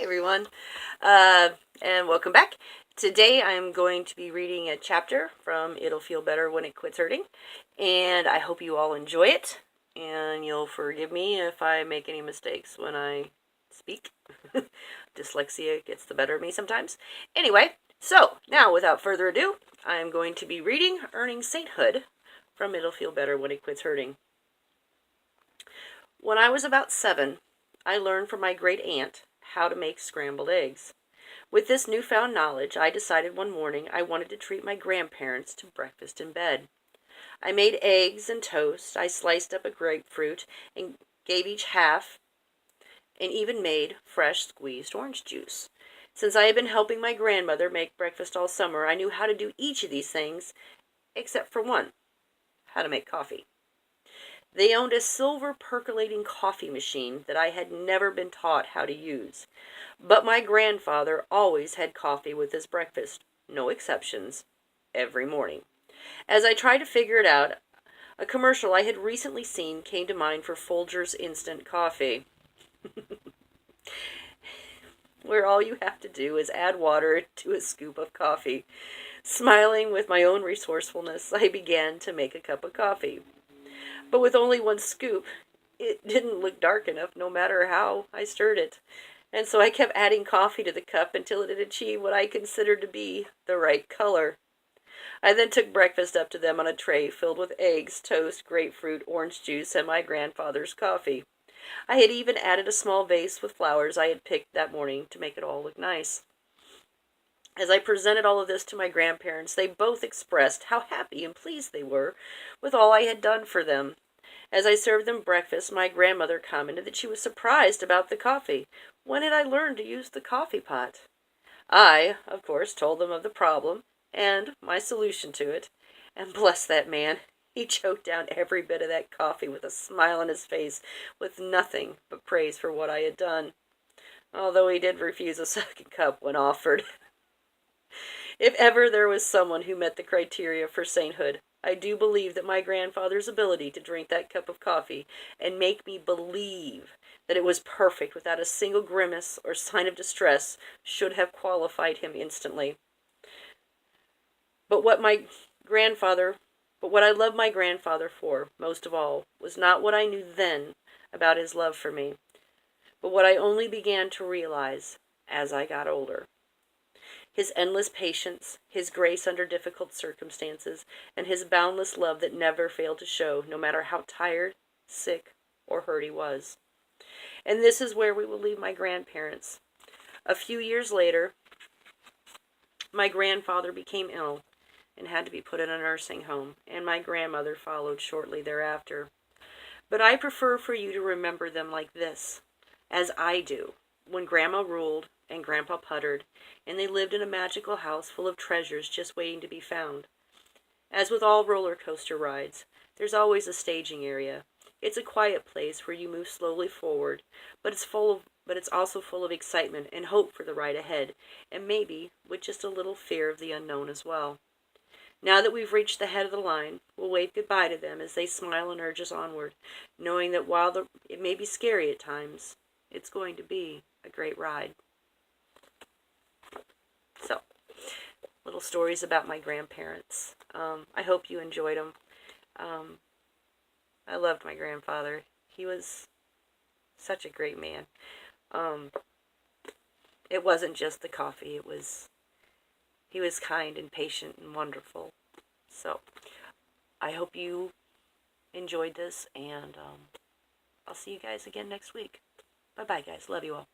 everyone, and welcome back. Today I'm going to be reading a chapter from It'll Feel Better When It Quits Hurting, and I hope you all enjoy it, and you'll forgive me if I make any mistakes when I speak. Dyslexia gets the better of me sometimes. Anyway, so now without further ado, I'm going to be reading Earning Sainthood from It'll Feel Better When It Quits Hurting. When I was about 7, I learned from my great aunt how to make scrambled eggs. With this newfound knowledge, I decided one morning I wanted to treat my grandparents to breakfast in bed. I made eggs and toast, I sliced up a grapefruit and gave each half, and even made fresh squeezed orange juice. Since I had been helping my grandmother make breakfast all summer, I knew how to do each of these things, except for one, how to make coffee. They owned a silver percolating coffee machine that I had never been taught how to use. But my grandfather always had coffee with his breakfast, no exceptions, every morning. As I tried to figure it out, a commercial I had recently seen came to mind for Folgers Instant Coffee, where all you have to do is add water to a scoop of coffee. Smiling with my own resourcefulness, I began to make a cup of coffee. But with only one scoop, it didn't look dark enough no matter how I stirred it. And so I kept adding coffee to the cup until it had achieved what I considered to be the right color. I then took breakfast up to them on a tray filled with eggs, toast, grapefruit, orange juice, and my grandfather's coffee. I had even added a small vase with flowers I had picked that morning to make it all look nice. As I presented all of this to my grandparents, they both expressed how happy and pleased they were with all I had done for them. As I served them breakfast, my grandmother commented that she was surprised about the coffee. When had I learned to use the coffee pot? I, of course, told them of the problem and my solution to it. And bless that man, he choked down every bit of that coffee with a smile on his face, with nothing but praise for what I had done, although he did refuse a second cup when offered. If ever there was someone who met the criteria for sainthood, I do believe that my grandfather's ability to drink that cup of coffee and make me believe that it was perfect without a single grimace or sign of distress should have qualified him instantly. But what I loved my grandfather for, most of all, was not what I knew then about his love for me, but what I only began to realize as I got older. His endless patience, his grace under difficult circumstances, and his boundless love that never failed to show, no matter how tired, sick, or hurt he was. And this is where we will leave my grandparents. A few years later, my grandfather became ill and had to be put in a nursing home, and my grandmother followed shortly thereafter. But I prefer for you to remember them like this, as I do, when Grandma ruled and Grandpa puttered, and they lived in a magical house full of treasures just waiting to be found. As with all roller coaster rides, there's always a staging area. It's a quiet place where you move slowly forward, but it's also full of excitement and hope for the ride ahead, and maybe with just a little fear of the unknown as well. Now that we've reached the head of the line, we'll wave goodbye to them as they smile and urge us onward, knowing that while it may be scary at times, it's going to be a great ride. So, little stories about my grandparents. I hope you enjoyed them. I loved my grandfather. He was such a great man. It wasn't just the coffee. He was kind and patient and wonderful. So, I hope you enjoyed this, and I'll see you guys again next week. Bye-bye, guys. Love you all.